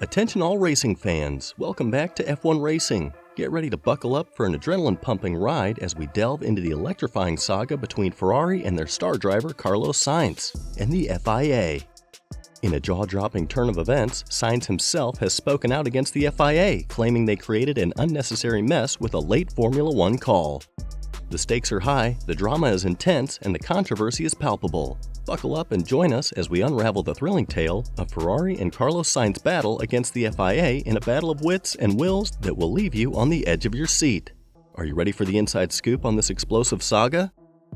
Attention all racing fans, welcome back to F1 Racing. Get ready to buckle up for an adrenaline-pumping ride as we delve into the electrifying saga between Ferrari and their star driver Carlos Sainz and the FIA. In a jaw-dropping turn of events, Sainz himself has spoken out against the FIA, claiming they created an unnecessary mess with a late Formula One call. The stakes are high, the drama is intense, and the controversy is palpable. Buckle up and join us as we unravel the thrilling tale of Ferrari and Carlos Sainz's battle against the FIA in a battle of wits and wills that will leave you on the edge of your seat. Are you ready for the inside scoop on this explosive saga?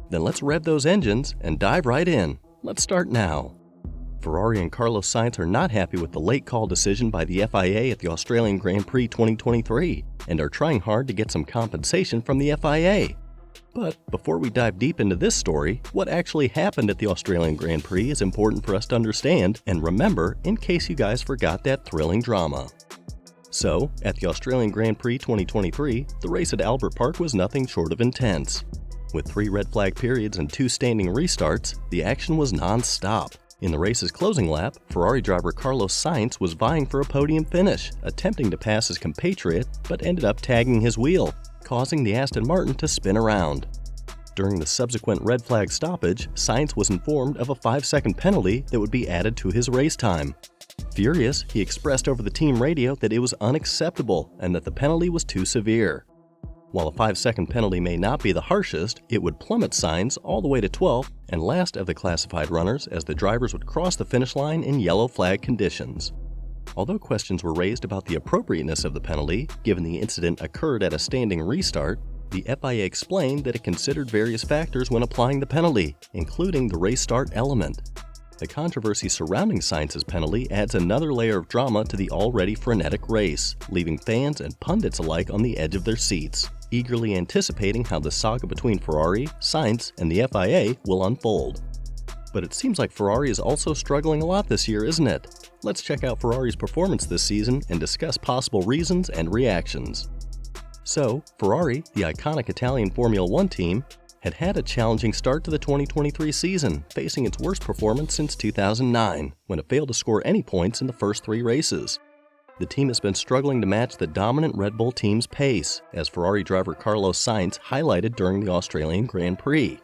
Then let's rev those engines and dive right in. Let's start now. Ferrari and Carlos Sainz are not happy with the late call decision by the FIA at the Australian Grand Prix 2023 and are trying hard to get some compensation from the FIA. But before we dive deep into this story, what actually happened at the Australian Grand Prix is important for us to understand and remember in case you guys forgot that thrilling drama. So, at the Australian Grand Prix 2023, the race at Albert Park was nothing short of intense. With 3 red flag periods and 2 standing restarts, the action was non-stop. In the race's closing lap, Ferrari driver Carlos Sainz was vying for a podium finish, attempting to pass his compatriot, but ended up tagging his wheel, causing the Aston Martin to spin around. During the subsequent red flag stoppage, Sainz was informed of a 5-second penalty that would be added to his race time. Furious, he expressed over the team radio that it was unacceptable and that the penalty was too severe. While a 5-second penalty may not be the harshest, it would plummet Sainz all the way to 12th and last of the classified runners as the drivers would cross the finish line in yellow flag conditions. Although questions were raised about the appropriateness of the penalty, given the incident occurred at a standing restart, the FIA explained that it considered various factors when applying the penalty, including the race start element. The controversy surrounding Sainz's penalty adds another layer of drama to the already frenetic race, leaving fans and pundits alike on the edge of their seats, eagerly anticipating how the saga between Ferrari, Sainz, and the FIA will unfold. But it seems like Ferrari is also struggling a lot this year, isn't it? Let's check out Ferrari's performance this season and discuss possible reasons and reactions. So, Ferrari, the iconic Italian Formula One team, had a challenging start to the 2023 season, facing its worst performance since 2009, when it failed to score any points in the first 3 races. The team has been struggling to match the dominant Red Bull team's pace, as Ferrari driver Carlos Sainz highlighted during the Australian Grand Prix.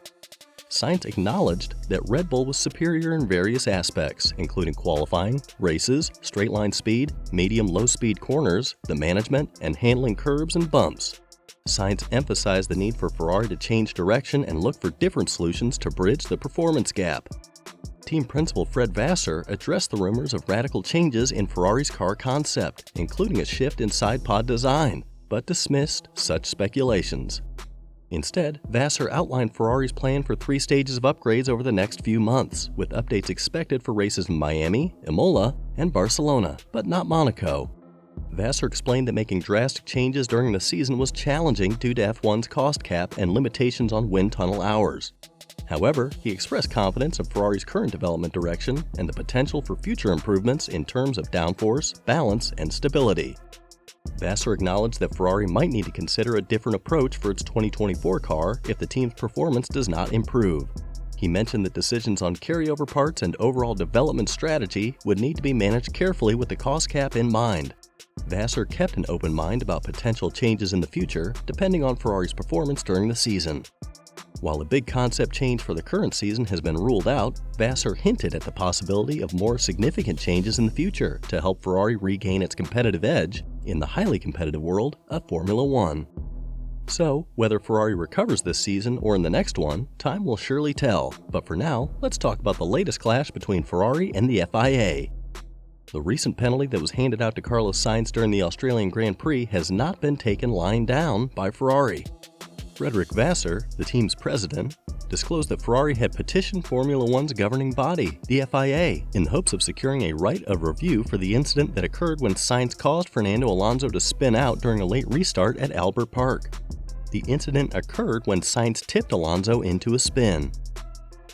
Sainz acknowledged that Red Bull was superior in various aspects, including qualifying, races, straight-line speed, medium-low speed corners, the management, and handling curbs and bumps. Sainz emphasized the need for Ferrari to change direction and look for different solutions to bridge the performance gap. Team principal Fred Vasseur addressed the rumors of radical changes in Ferrari's car concept, including a shift in side pod design, but dismissed such speculations. Instead, Vasseur outlined Ferrari's plan for 3 stages of upgrades over the next few months, with updates expected for races in Miami, Imola, and Barcelona, but not Monaco. Vasseur explained that making drastic changes during the season was challenging due to F1's cost cap and limitations on wind tunnel hours. However, he expressed confidence of Ferrari's current development direction and the potential for future improvements in terms of downforce, balance, and stability. Vasseur acknowledged that Ferrari might need to consider a different approach for its 2024 car if the team's performance does not improve. He mentioned that decisions on carryover parts and overall development strategy would need to be managed carefully with the cost cap in mind. Vasseur kept an open mind about potential changes in the future, depending on Ferrari's performance during the season. While a big concept change for the current season has been ruled out, Vasseur hinted at the possibility of more significant changes in the future to help Ferrari regain its competitive edge in the highly competitive world of Formula One. So, whether Ferrari recovers this season or in the next one, time will surely tell. But for now, let's talk about the latest clash between Ferrari and the FIA. The recent penalty that was handed out to Carlos Sainz during the Australian Grand Prix has not been taken lying down by Ferrari. Frederick Vasseur, the team's president, disclosed that Ferrari had petitioned Formula One's governing body, the FIA, in the hopes of securing a right of review for the incident that occurred when Sainz caused Fernando Alonso to spin out during a late restart at Albert Park. The incident occurred when Sainz tipped Alonso into a spin.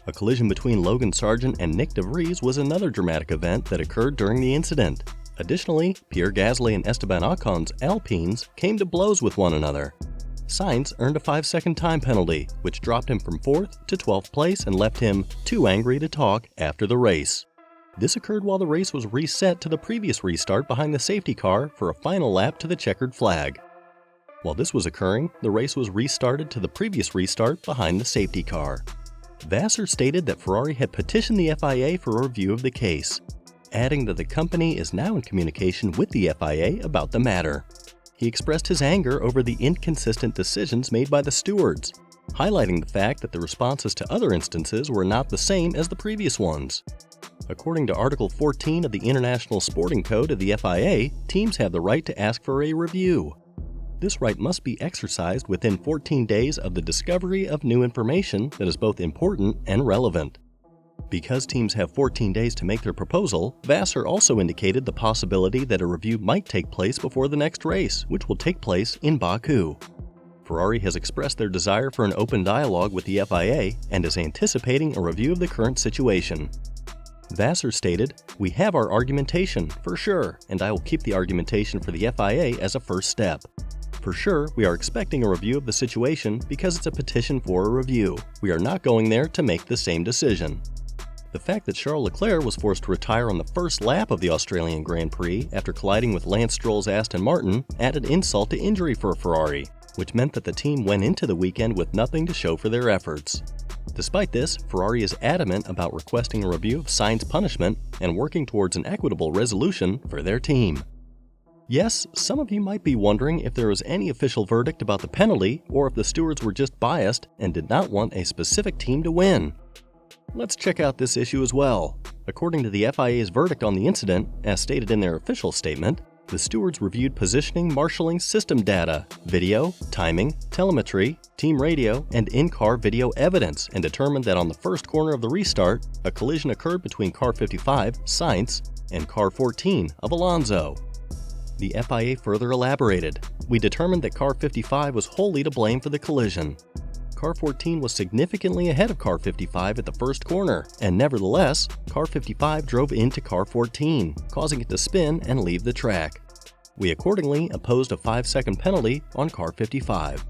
A collision between Logan Sargent and Nick De Vries was another dramatic event that occurred during the incident. Additionally, Pierre Gasly and Esteban Ocon's Alpines came to blows with one another. Sainz earned a 5-second time penalty, which dropped him from 4th to 12th place and left him too angry to talk after the race. This occurred while the race was reset to the previous restart behind the safety car for a final lap to the checkered flag. While this was occurring, the race was restarted to the previous restart behind the safety car. Vassar stated that Ferrari had petitioned the FIA for a review of the case, adding that the company is now in communication with the FIA about the matter. He expressed his anger over the inconsistent decisions made by the stewards, highlighting the fact that the responses to other instances were not the same as the previous ones. According to Article 14 of the International Sporting Code of the FIA, teams have the right to ask for a review. This right must be exercised within 14 days of the discovery of new information that is both important and relevant. Because teams have 14 days to make their proposal, Vassar also indicated the possibility that a review might take place before the next race, which will take place in Baku. Ferrari has expressed their desire for an open dialogue with the FIA and is anticipating a review of the current situation. Vassar stated, "We have our argumentation, for sure, and I will keep the argumentation for the FIA as a first step. For sure, we are expecting a review of the situation because it's a petition for a review. We are not going there to make the same decision." The fact that Charles Leclerc was forced to retire on the first lap of the Australian Grand Prix after colliding with Lance Stroll's Aston Martin added insult to injury for Ferrari, which meant that the team went into the weekend with nothing to show for their efforts. Despite this, Ferrari is adamant about requesting a review of Sainz's punishment and working towards an equitable resolution for their team. Yes, some of you might be wondering if there was any official verdict about the penalty or if the stewards were just biased and did not want a specific team to win. Let's check out this issue as well. According to the FIA's verdict on the incident, as stated in their official statement, the stewards reviewed positioning, marshalling, system data, video, timing, telemetry, team radio, and in-car video evidence and determined that on the first corner of the restart, a collision occurred between car 55, Sainz, and car 14 of Alonso. The FIA further elaborated, "We determined that car 55 was wholly to blame for the collision. Car 14 was significantly ahead of car 55 at the first corner, and nevertheless, car 55 drove into car 14, causing it to spin and leave the track. We accordingly imposed a 5-second penalty on car 55.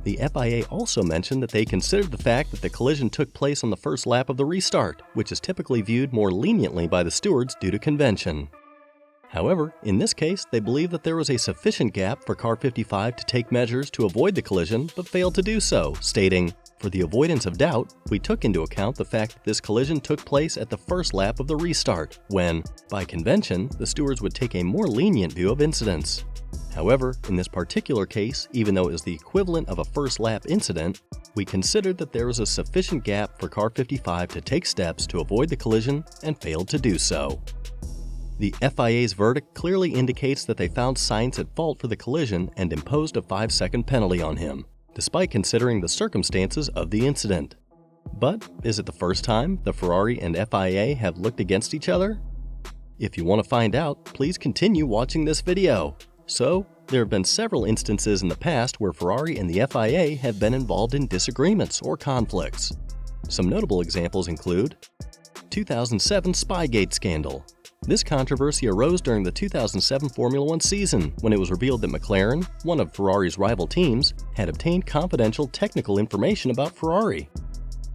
The FIA also mentioned that they considered the fact that the collision took place on the first lap of the restart, which is typically viewed more leniently by the stewards due to convention. However, in this case, they believe that there was a sufficient gap for car 55 to take measures to avoid the collision, but failed to do so, stating, "For the avoidance of doubt, we took into account the fact that this collision took place at the first lap of the restart, when, by convention, the stewards would take a more lenient view of incidents. However, in this particular case, even though it is the equivalent of a first lap incident, we considered that there was a sufficient gap for car 55 to take steps to avoid the collision and failed to do so." The FIA's verdict clearly indicates that they found Sainz at fault for the collision and imposed a 5-second penalty on him, despite considering the circumstances of the incident. But is it the first time the Ferrari and FIA have looked against each other? If you want to find out, please continue watching this video. So, there have been several instances in the past where Ferrari and the FIA have been involved in disagreements or conflicts. Some notable examples include 2007 Spygate scandal. This controversy arose during the 2007 Formula One season when it was revealed that McLaren, one of Ferrari's rival teams, had obtained confidential technical information about Ferrari.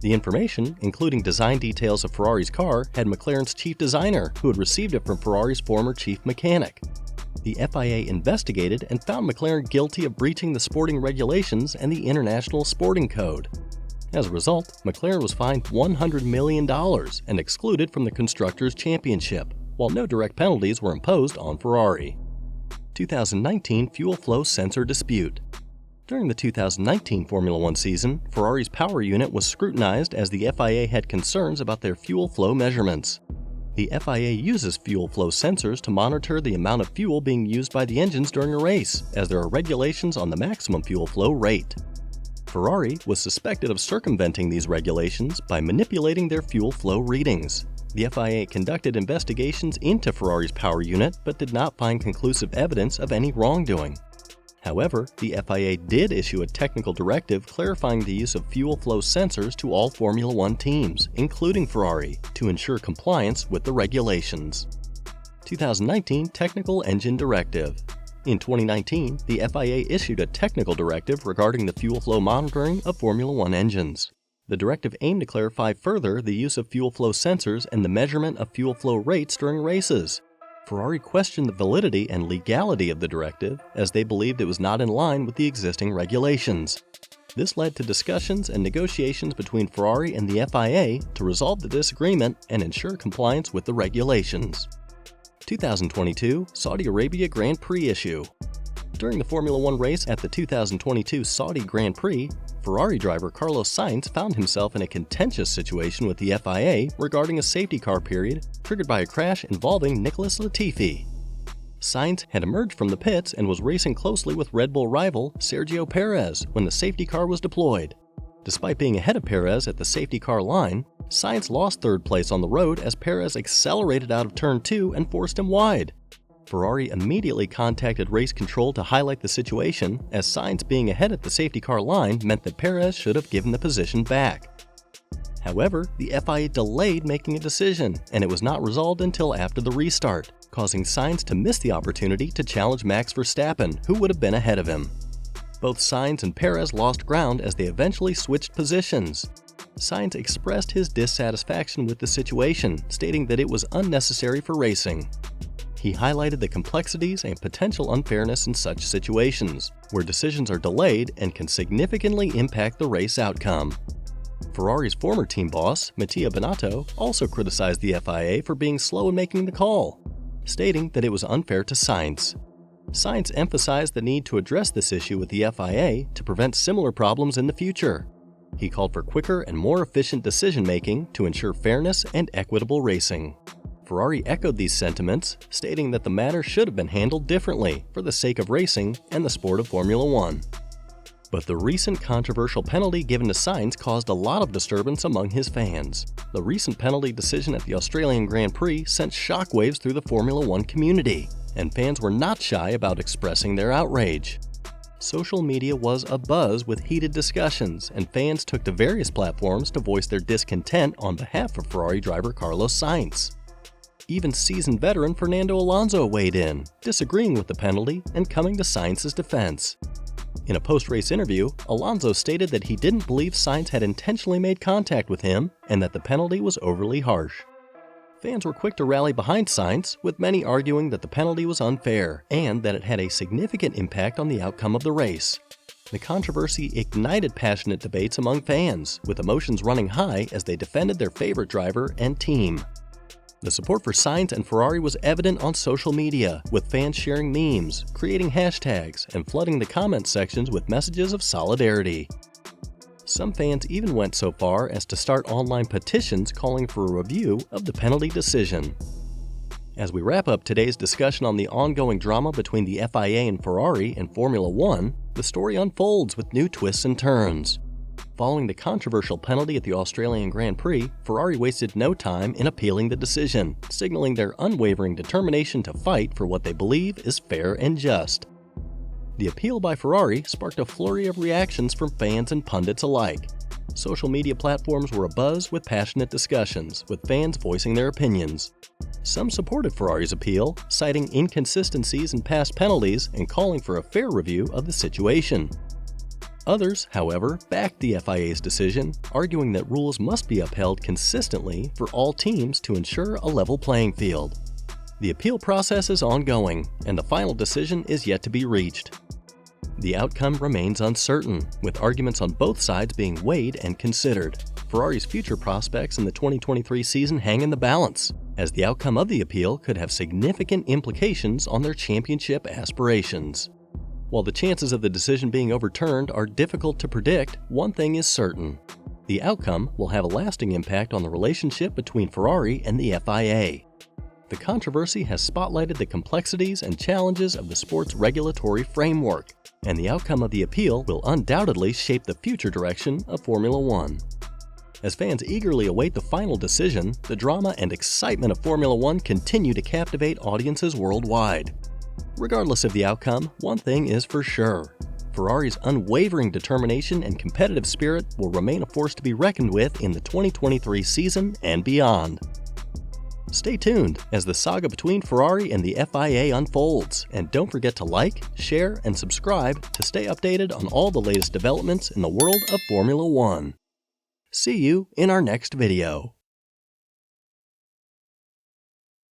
The information, including design details of Ferrari's car, had McLaren's chief designer, who had received it from Ferrari's former chief mechanic. The FIA investigated and found McLaren guilty of breaching the sporting regulations and the International Sporting Code. As a result, McLaren was fined $100 million and excluded from the Constructors' Championship, while no direct penalties were imposed on Ferrari. 2019 Fuel Flow Sensor Dispute. During the 2019 Formula One season, Ferrari's power unit was scrutinized as the FIA had concerns about their fuel flow measurements. The FIA uses fuel flow sensors to monitor the amount of fuel being used by the engines during a race, as there are regulations on the maximum fuel flow rate. Ferrari was suspected of circumventing these regulations by manipulating their fuel flow readings. The FIA conducted investigations into Ferrari's power unit but did not find conclusive evidence of any wrongdoing. However, the FIA did issue a technical directive clarifying the use of fuel flow sensors to all Formula One teams, including Ferrari, to ensure compliance with the regulations. 2019 Technical Engine Directive. In 2019, the FIA issued a technical directive regarding the fuel flow monitoring of Formula One engines. The directive aimed to clarify further the use of fuel flow sensors and the measurement of fuel flow rates during races. Ferrari questioned the validity and legality of the directive, as they believed it was not in line with the existing regulations. This led to discussions and negotiations between Ferrari and the FIA to resolve the disagreement and ensure compliance with the regulations. 2022 Saudi Arabia Grand Prix issue. During the Formula One race at the 2022 Saudi Grand Prix, Ferrari driver Carlos Sainz found himself in a contentious situation with the FIA regarding a safety car period triggered by a crash involving Nicholas Latifi. Sainz had emerged from the pits and was racing closely with Red Bull rival Sergio Perez when the safety car was deployed. Despite being ahead of Perez at the safety car line, Sainz lost third place on the road as Perez accelerated out of turn 2 and forced him wide. Ferrari immediately contacted race control to highlight the situation, as Sainz being ahead at the safety car line meant that Perez should have given the position back. However, the FIA delayed making a decision, and it was not resolved until after the restart, causing Sainz to miss the opportunity to challenge Max Verstappen, who would have been ahead of him. Both Sainz and Perez lost ground as they eventually switched positions. Sainz expressed his dissatisfaction with the situation, stating that it was unnecessary for racing. He highlighted the complexities and potential unfairness in such situations, where decisions are delayed and can significantly impact the race outcome. Ferrari's former team boss, Mattia Binotto, also criticized the FIA for being slow in making the call, stating that it was unfair to Sainz. Sainz emphasized the need to address this issue with the FIA to prevent similar problems in the future. He called for quicker and more efficient decision-making to ensure fairness and equitable racing. Ferrari echoed these sentiments, stating that the matter should have been handled differently for the sake of racing and the sport of Formula One. But the recent controversial penalty given to Sainz caused a lot of disturbance among his fans. The recent penalty decision at the Australian Grand Prix sent shockwaves through the Formula One community, and fans were not shy about expressing their outrage. Social media was abuzz with heated discussions, and fans took to various platforms to voice their discontent on behalf of Ferrari driver Carlos Sainz. Even seasoned veteran Fernando Alonso weighed in, disagreeing with the penalty and coming to Sainz's defense. In a post-race interview, Alonso stated that he didn't believe Sainz had intentionally made contact with him and that the penalty was overly harsh. Fans were quick to rally behind Sainz, with many arguing that the penalty was unfair and that it had a significant impact on the outcome of the race. The controversy ignited passionate debates among fans, with emotions running high as they defended their favorite driver and team. The support for Sainz and Ferrari was evident on social media, with fans sharing memes, creating hashtags, and flooding the comment sections with messages of solidarity. Some fans even went so far as to start online petitions calling for a review of the penalty decision. As we wrap up today's discussion on the ongoing drama between the FIA and Ferrari in Formula One, the story unfolds with new twists and turns. Following the controversial penalty at the Australian Grand Prix, Ferrari wasted no time in appealing the decision, signaling their unwavering determination to fight for what they believe is fair and just. The appeal by Ferrari sparked a flurry of reactions from fans and pundits alike. Social media platforms were abuzz with passionate discussions, with fans voicing their opinions. Some supported Ferrari's appeal, citing inconsistencies in past penalties and calling for a fair review of the situation. Others, however, backed the FIA's decision, arguing that rules must be upheld consistently for all teams to ensure a level playing field. The appeal process is ongoing, and the final decision is yet to be reached. The outcome remains uncertain, with arguments on both sides being weighed and considered. Ferrari's future prospects in the 2023 season hang in the balance, as the outcome of the appeal could have significant implications on their championship aspirations. While the chances of the decision being overturned are difficult to predict, one thing is certain. The outcome will have a lasting impact on the relationship between Ferrari and the FIA. The controversy has spotlighted the complexities and challenges of the sport's regulatory framework, and the outcome of the appeal will undoubtedly shape the future direction of Formula One. As fans eagerly await the final decision, the drama and excitement of Formula One continue to captivate audiences worldwide. Regardless of the outcome, one thing is for sure. Ferrari's unwavering determination and competitive spirit will remain a force to be reckoned with in the 2023 season and beyond. Stay tuned as the saga between Ferrari and the FIA unfolds, and don't forget to like, share, and subscribe to stay updated on all the latest developments in the world of Formula One. See you in our next video.